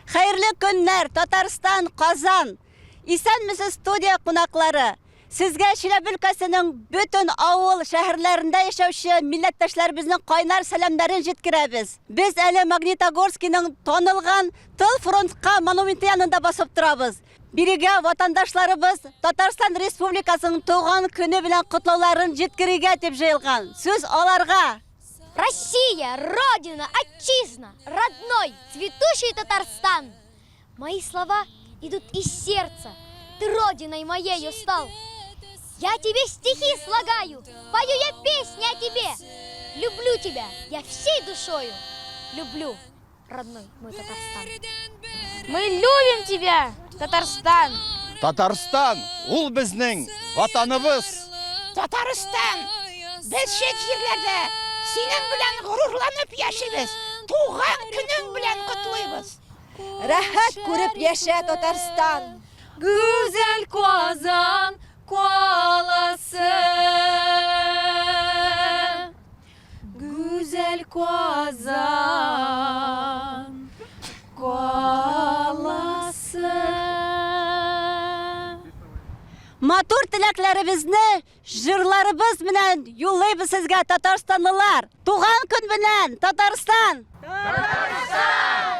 Xayrlı günler, Татарстан, Казан. Исәнмесез студия кунаклары. Сезгә Чиләбе өлкәсенең бөтен авыл, шәһәрләрендә яшәүче милләттәшләребезнең кайнар сәламнарын җиткерәбез. Без әле Магнитогорскиның танылган Тыл фронтка монументы янында басып торабыз. Бирегә ватандашларыбыз Татарстан Республикасының туган көне белән котлауларын җиткерергә дип җыелган. Сүз аларга. Россия, Родина, Отчизна, родной, цветущий Татарстан. Мои слова идут из сердца. Ты родиной моею стал. Я тебе стихи слагаю, пою я песни о тебе. Люблю тебя, я всей душою люблю, родной мой Татарстан. Мы любим тебя, Татарстан. Татарстан, ул безнең ватаныбыз. Татарстан, без чит җирләрдә синең белән горурланып яшибез. Туган көнең белән котлыйбыз. Рәхәт күреп яшә, Татарстан. Güzel Казан қаласы. Güzel Казан қаласы. Матур теләкләребезне җырларыбыз белән юллыйбыз сезгә, Татарстанлылар. Туган көн белән, Татарстан! Татарстан!